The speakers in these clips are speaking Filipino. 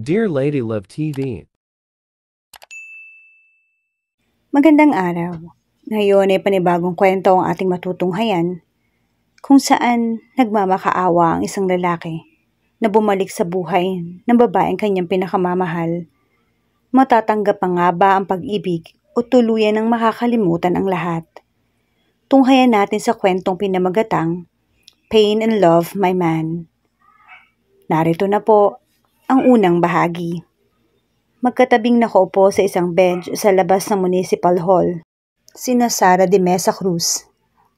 Dear Lady Love TV, Magandang araw. Ngayon ay panibagong kwento ang ating matutunghayan kung saan nagmamakaawa ang isang lalaki na bumalik sa buhay ng babaeng kanyang pinakamamahal. Matatanggap pa nga ba ang pag-ibig o tuluyan ng makakalimutan ang lahat? Tunghayan natin sa kwentong pinamagatang Pain and Love, My Man. Narito na po ang unang bahagi. Magkatabing nakaupo sa isang bench sa labas ng Municipal Hall, sina Sara de Mesa Cruz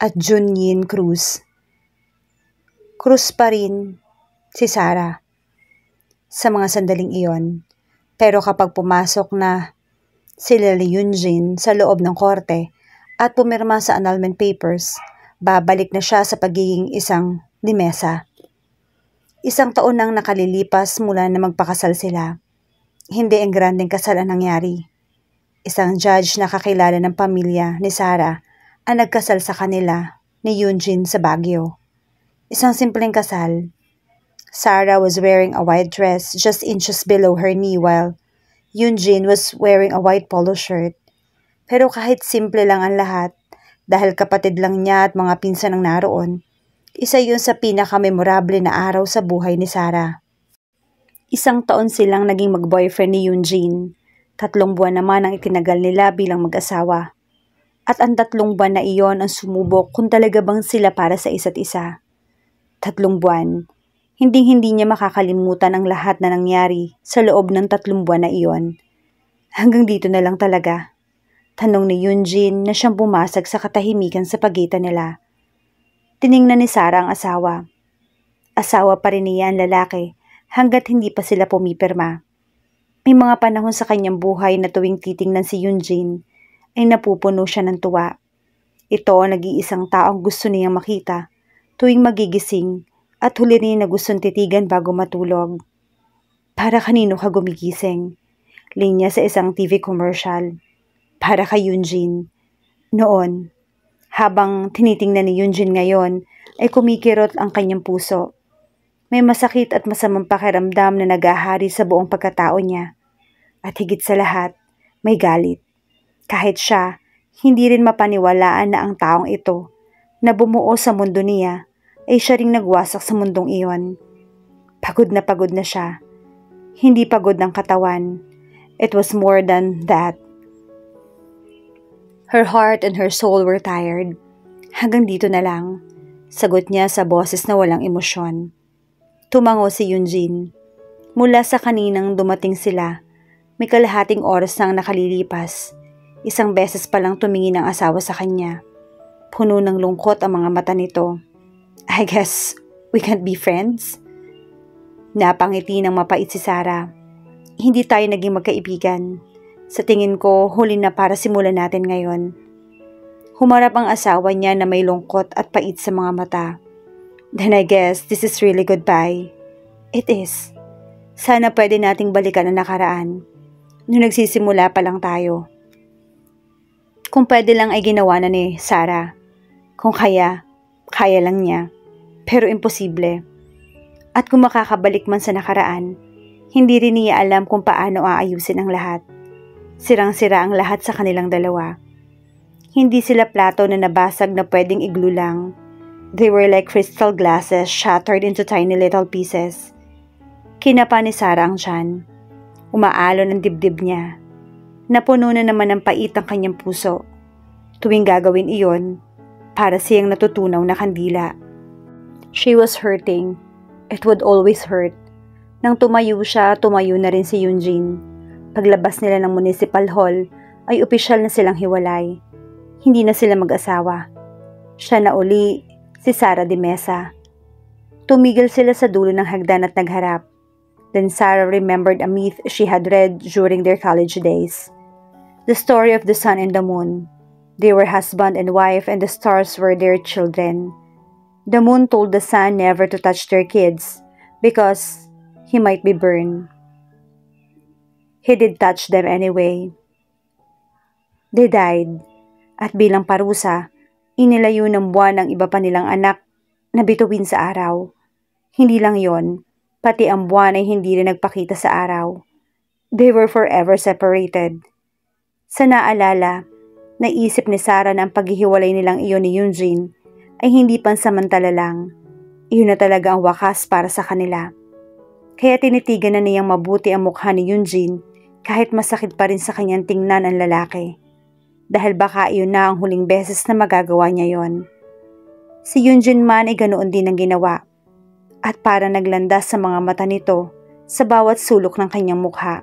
at Junyin Cruz. Cruz pa rin si Sara sa mga sandaling iyon. Pero kapag pumasok na sila Yunjin sa loob ng korte at pumirma sa annulment papers, babalik na siya sa pagiging isang de Mesa. Isang taon nang nakalilipas mula na magpakasal sila. Hindi ang grandeng kasal ang nangyari. Isang judge na kakilala ng pamilya ni Sara ang nagkasal sa kanila ni Yunjin sa Baguio. Isang simpleng kasal. Sara was wearing a white dress just inches below her knee while Yunjin was wearing a white polo shirt. Pero kahit simple lang ang lahat, dahil kapatid lang niya at mga pinsan ang naroon, isa yun sa pinaka-memorable na araw sa buhay ni Sara. Isang taon silang naging mag-boyfriend ni Yunjin. 3 buwan naman ang itinagal nila bilang mag-asawa. At ang 3 buwan na iyon ang sumubok kung talaga bang sila para sa isa't isa. 3 buwan. Hinding-hindi niya makakalimutan ang lahat na nangyari sa loob ng 3 buwan na iyon. Hanggang dito na lang talaga. Tanong ni Yunjin na siyang bumasag sa katahimikan sa pagitan nila. Tiningnan ni Sara ang asawa. Asawa pa rin niya ang lalaki hanggat hindi pa sila pumipirma. May mga panahon sa kanyang buhay na tuwing titingnan si Yunjin ay napupuno siya ng tuwa. Ito ang nag-iisang taong gusto niyang makita tuwing magigising at huli rin na gustong titigan bago matulog. Para kanino ka gumigising? Linya sa isang TV commercial. Para kay Yunjin. Noon, habang tinitingnan ni Yunjin ngayon, ay kumikirot ang kanyang puso. May masakit at masamang pakiramdam na nagahari sa buong pagkatao niya. At higit sa lahat, may galit. Kahit siya, hindi rin mapaniwalaan na ang taong ito, na bumuo sa mundo niya, ay siya ring nagwasak sa mundong iyon. Pagod na siya. Hindi pagod ng katawan. It was more than that. Her heart and her soul were tired. Hanggang dito na lang, sagot niya sa boses na walang emosyon. Tumango si Yunjin. Mula sa kaninang dumating sila, may kalahating oras nang nakalilipas. Isang beses pa lang tumingin ang asawa sa kanya. Puno ng lungkot ang mga mata nito. I guess we can't be friends? Napangiti ng mapait si Sara. Hindi tayo naging magkaibigan. Sa tingin ko, huli na para simulan natin ngayon. Humarap ang asawa niya na may lungkot at pait sa mga mata. Then I guess this is really goodbye. It is. Sana pwede nating balikan ang nakaraan. Nung nagsisimula pa lang tayo. Kung pwede lang ay ginawa na ni Sara. Kung kaya lang niya. Pero imposible. At kung makakabalik man sa nakaraan, hindi rin niya alam kung paano aayusin ang lahat. Sirang-sira ang lahat sa kanilang dalawa. Hindi sila plato na nabasag na pwedeng iglu lang. They were like crystal glasses shattered into tiny little pieces. Kinapa ni Sara ang tiyan. Umaalon ang dibdib niya. Napuno na naman ng pait ang kanyang puso. Tuwing gagawin iyon, para siyang natutunaw na kandila. She was hurting. It would always hurt. Nang tumayo siya, tumayo na rin si Yunjin. Paglabas nila ng Municipal Hall, ay opisyal na silang hiwalay. Hindi na sila mag-asawa. Siya na uli, si Sara de Mesa. Tumigil sila sa dulo ng hagdan at nagharap. Then Sara remembered a myth she had read during their college days. The story of the sun and the moon. They were husband and wife and the stars were their children. The moon told the sun never to touch their kids because he might be burned. He did touch them anyway. They died. At bilang parusa, inilayo ng buwan ang iba pa nilang anak na bituin sa araw. Hindi lang yon, Pati ang buwan ay hindi rin nagpakita sa araw. They were forever separated. Sa naalala, naisip ni Sarah na ang paghihiwalay nilang iyon ni Eugene ay hindi pansamantala lang. Iyon na talaga ang wakas para sa kanila. Kaya tinitigan na niyang mabuti ang mukha ni Eugene kahit masakit pa rin sa kanyang tingnan ang lalaki. Dahil baka iyon na ang huling beses na magagawa niya yon. Si Eugene man ay ganoon din ang ginawa. At para naglandas sa mga mata nito sa bawat sulok ng kanyang mukha.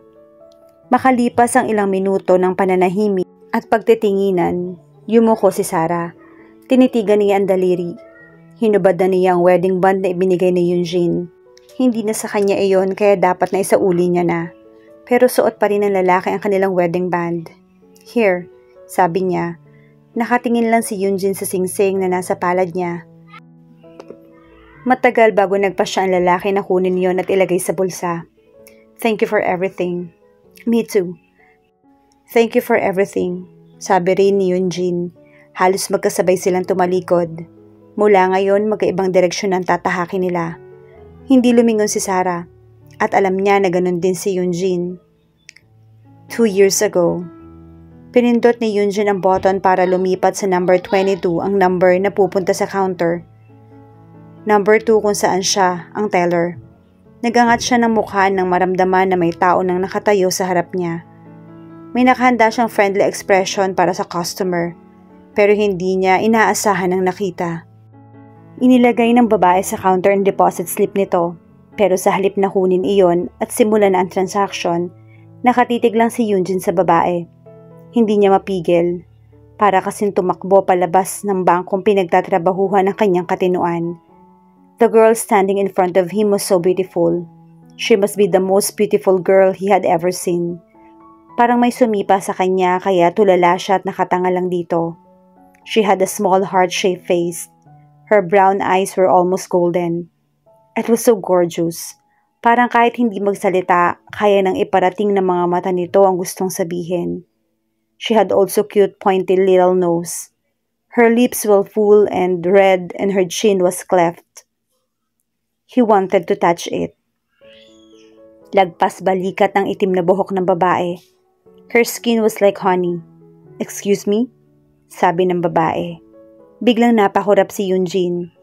Makalipas ang ilang minuto ng pananahimik at pagtitinginan, yumuko si Sarah. Tinitigan niya ang daliri. Hinubad na niya ang wedding band na ibinigay ni Eugene. Hindi na sa kanya iyon kaya dapat na isauli niya na. Pero suot pa rin ng lalaki ang kanilang wedding band. Here, sabi niya. Nakatingin lang si Eugene sa singsing na nasa palad niya. Matagal bago nagpasya ang lalaki na kunin yon at ilagay sa bulsa. Thank you for everything. Me too. Thank you for everything, sabi rin ni Eugene. Halos magkasabay silang tumalikod. Mula ngayon, magkaibang direksyon ang tatahakin nila. Hindi lumingon si Sarah, at alam niya na ganun din si Eugene. 2 years ago, pinindot ni Eugene ang button para lumipat sa number 22 ang number na pupunta sa counter. Number 2 kung saan siya ang teller. Nagangat siya ng mukha nang maramdaman na may tao nang nakatayo sa harap niya. May nakahanda siyang friendly expression para sa customer, pero hindi niya inaasahan ang nakita. Inilagay ng babae sa counter ang deposit slip nito, pero sa halip na kunin iyon at simulan na ang transaction, nakatitig lang si Eugene sa babae. Hindi niya mapigil, para kasing tumakbo palabas ng bangkong pinagtatrabahuhan ng kanyang katinuan. The girl standing in front of him was so beautiful. She must be the most beautiful girl he had ever seen. Parang may sumipa sa kanya kaya tulala siya at nakatanga lang dito. She had a small heart-shaped face. Her brown eyes were almost golden. It was so gorgeous. Parang kahit hindi magsalita, kaya nang iparating ng mga mata nito ang gustong sabihin. She had also cute pointy little nose. Her lips were full and red and her chin was cleft. He wanted to touch it. Lagpas balikat ng itim na buhok ng babae. Her skin was like honey. Excuse me? Sabi ng babae. Biglang napakurap si Eugene.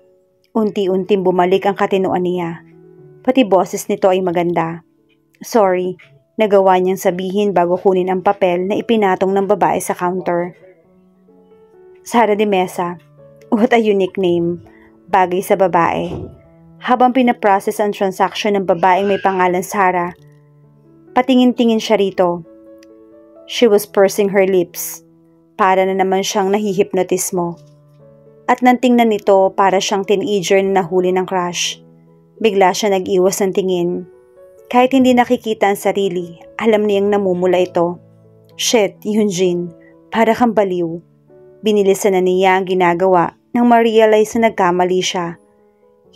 Unti-unting bumalik ang katinuan niya. Pati boses nito ay maganda. Sorry, nagawa niyang sabihin bago kunin ang papel na ipinatong ng babae sa counter. Sara de Mesa. What a unique name. Bagay sa babae. Habang pinaprocess ang transaction ng babaeng may pangalan Sarah, patingin-tingin siya rito. She was pursing her lips. Para na naman siyang nahihipnotismo. At nang tingnan nito para siyang teenager na nahuli ng crush. Bigla siya nag-iwas ng tingin. Kahit hindi nakikita ang sarili, alam niyang namumula ito. Shit, Eugene, para kang baliw. Binilisan na niya ang ginagawa nang ma-realize na nagkamali siya.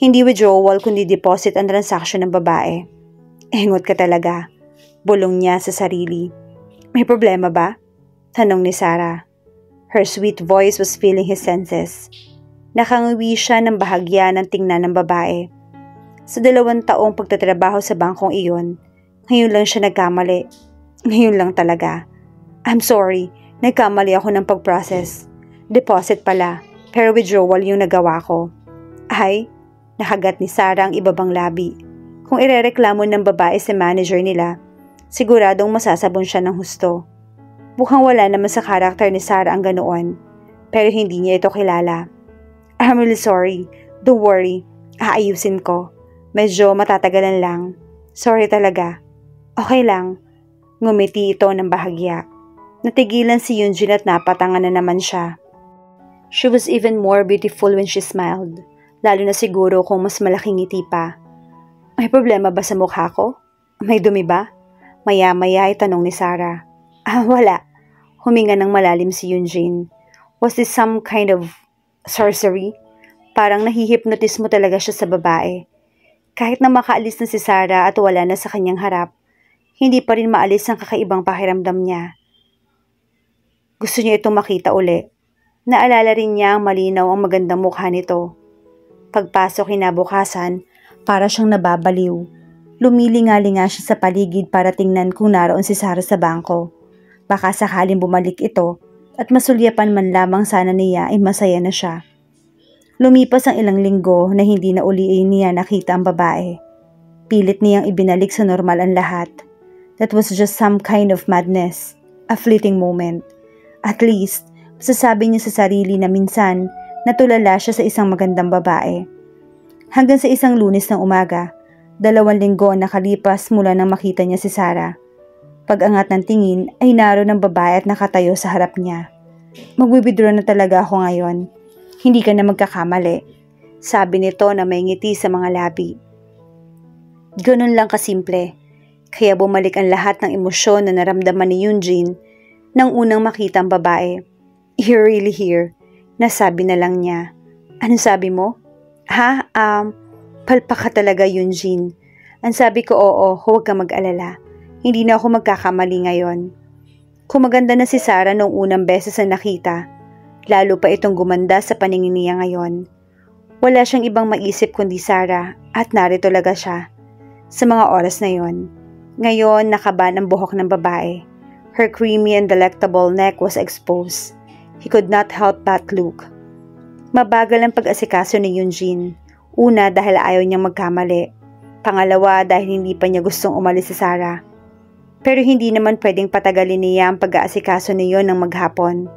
Hindi withdrawal kundi deposit ang transaction ng babae. Engot ka talaga. Bulong niya sa sarili. May problema ba? Tanong ni Sarah. Her sweet voice was filling his senses. Nakangiwi siya ng bahagya ng tingnan ng babae. Sa 2 taong pagtatrabaho sa bangkong iyon, ngayon lang siya nagkamali. Ngayon lang talaga. I'm sorry, nagkamali ako ng pag-process. Deposit pala, pero withdrawal yung nagawa ko. Ay, nakagat ni Sarah ang ibabang labi. Kung irereklamo ng babae sa manager nila, siguradong masasabon siya ng husto. Mukhang wala naman sa karakter ni Sarah ang ganoon, pero hindi niya ito kilala. I'm really sorry. Don't worry. Aayusin ko. Medyo matatagalan lang. Sorry talaga. Okay lang. Ngumiti ito ng bahagya. Natigilan si Eugene at napatangan na naman siya. She was even more beautiful when she smiled. Lalo na siguro kung mas malaking ngiti pa. May problema ba sa mukha ko? May dumi ba? Maya-maya ay tanong ni Sarah. Wala. Huminga ng malalim si Eugene. Was this some kind of sorcery? Parang nahihipnotis mo talaga siya sa babae. Kahit na makaalis na si Sarah at wala na sa kanyang harap, hindi pa rin maalis ang kakaibang pakiramdam niya. Gusto niya itong makita uli. Naalala rin niya ang malinaw ang magandang mukha nito. Pagpasok kinabukasan, para siyang nababaliw. Lumilinga-linga siya sa paligid para tingnan kung naroon si Sarah sa bangko. Baka sakaling bumalik ito at masulyapan man lamang sana niya ay masaya na siya. Lumipas ang ilang linggo na hindi na uli niya nakita ang babae. Pilit niyang ibinalik sa normal ang lahat. That was just some kind of madness, a fleeting moment. At least, masasabi niya sa sarili na minsan natulala siya sa isang magandang babae. Hanggang sa isang Lunes ng umaga, 2 linggo ang nakalipas mula nang makita niya si Sarah. Pag-angat ng tingin ay naroon ang babae at nakatayo sa harap niya. "Mag-withdraw na talaga ako ngayon. Hindi ka na magkakamali," sabi nito na may ngiti sa mga labi. Ganun lang kasimple. Kaya bumalik ang lahat ng emosyon na naramdaman ni Eugene nang unang makita ang babae. "You're really here," nasabi na lang niya. "Ano sabi mo?" "Ha? Palpak ka talaga, Eugene." Ang sabi ko, "Oo, huwag ka mag-alala. Hindi na ako magkakamali ngayon." Kung maganda na si Sarah noong unang beses na nakita, lalo pa itong gumanda sa paningin niya ngayon. Wala siyang ibang maisip kundi Sarah at narito talaga siya. Sa mga oras na yon. Ngayon, nakaban ang buhok ng babae. Her creamy and delectable neck was exposed. He could not help but look. Mabagal ang pag-asikaso ni Eugene. Una, dahil ayaw niyang magkamali. Pangalawa, dahil hindi pa niya gustong umalis si Sarah. Pero hindi naman pwedeng patagalin niya ang pag-aasikaso niyo ng maghapon.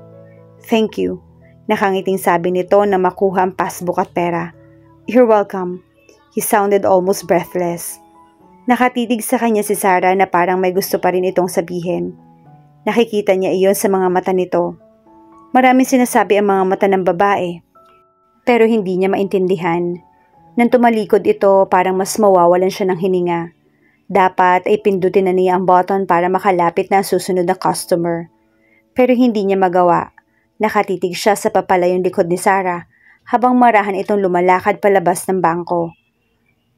"Thank you," nakangiting sabi nito na makuha ang passbook at pera. "You're welcome." He sounded almost breathless. Nakatitig sa kanya si Sarah na parang may gusto pa rin itong sabihin. Nakikita niya iyon sa mga mata nito. Maraming sinasabi ang mga mata ng babae, pero hindi niya maintindihan. Nang tumalikod ito, parang mas mawawalan siya ng hininga. Dapat ay pindutin na niya ang button para makalapit na ang susunod na customer. Pero hindi niya magawa. Nakatitig siya sa papalayong likod ni Sarah habang marahan itong lumalakad palabas ng bangko.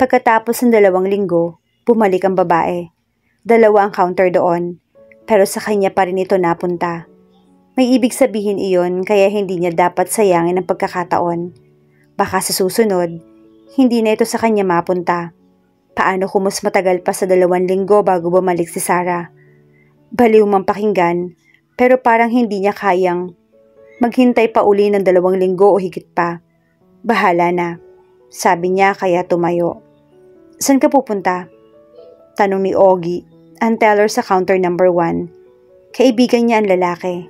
Pagkatapos ng 2 linggo, bumalik ang babae. 2 ang counter doon, pero sa kanya pa rin ito napunta. May ibig sabihin iyon kaya hindi niya dapat sayangin ang pagkakataon. Baka sa susunod, hindi na ito sa kanya mapunta. Paano kung mas matagal pa sa 2 linggo bago bumalik si Sarah? Baliw mang pakinggan, pero parang hindi niya kayang maghintay pa uli ng 2 linggo o higit pa. "Bahala na," sabi niya kaya tumayo. "Saan ka pupunta?" tanong ni Ogie, ang teller sa counter number 1. Kaibigan niya ang lalaki.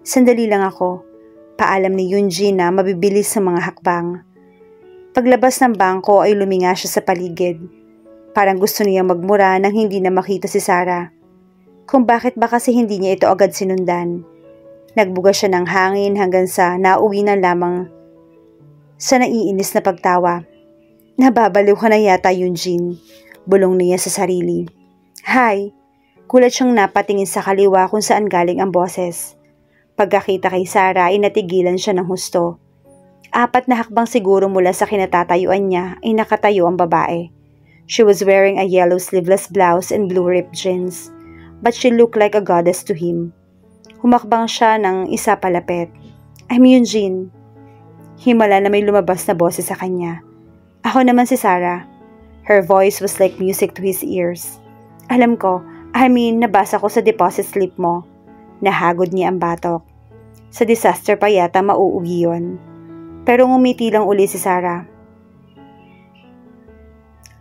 "Sandali lang ako," paalam ni Eugene na mabibilis sa mga hakbang. Paglabas ng bangko ay luminga siya sa paligid. Parang gusto niyang magmura nang hindi na makita si Sarah. Kung bakit ba kasi hindi niya ito agad sinundan. Nagbuga siya ng hangin hanggang sa nauwi na lamang sa naiinis na pagtawa. "Nababaliw ka na yata, Eugene," bulong niya sa sarili. "Hi!" Kulat siyang napatingin sa kaliwa kung saan galing ang boses. Pagkakita kay Sarah ay natigilan siya ng husto. 4 na hakbang siguro mula sa kinatatayuan niya ay nakatayo ang babae. She was wearing a yellow sleeveless blouse and blue ripped jeans, but she looked like a goddess to him. Humakbang siya ng isa palapit. "I'm Eugene." Himala na may lumabas na boses sa kanya. "Ako naman si Sarah." Her voice was like music to his ears. "Alam ko, nabasa ko sa deposit slip mo." Nahagod niya ang batok. Sa disaster pa yata mauuwi yun. Pero ngumiti lang uli si Sarah.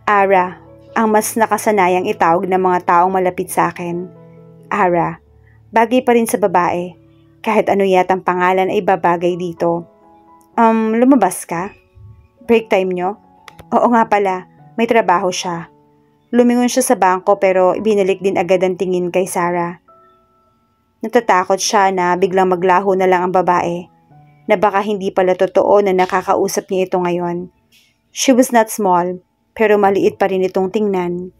"Ara," ang mas nakasanayang itawag ng mga taong malapit sa akin. "Ara." Bagay pa rin sa babae. Kahit ano yatang pangalan ay babagay dito. Lumabas ka? Break time nyo?" "Oo nga pala, may trabaho siya." Lumingon siya sa bangko pero ibinalik din agad ang tingin kay Sarah. Natatakot siya na biglang maglaho na lang ang babae, na baka hindi pala totoo na nakakausap niya ito ngayon. She was not small, pero maliit pa rin itong tingnan.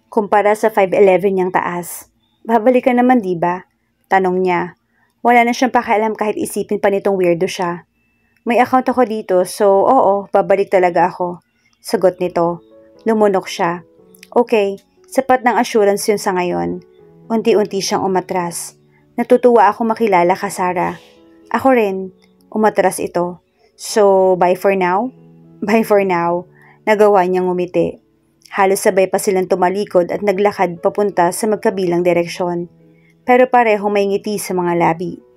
Kumpara sa 5'11" niyang taas. "Babalik ka naman, diba?" tanong niya. Wala na siyang pakialam kahit isipin pa nitong weirdo siya. "May account ako dito, so oo, babalik talaga ako," sagot nito. Lumunok siya. "Okay, sapat ng assurance yun sa ngayon." Unti-unti siyang umatras. "Natutuwa ako makilala ka, Sarah." "Ako rin." Umatras ito. "So, bye for now?" "Bye for now." Nagawa niyang ngumiti. Halos sabay pa silang tumalikod at naglakad papunta sa magkabilang direksyon, pero parehong may ngiti sa mga labi.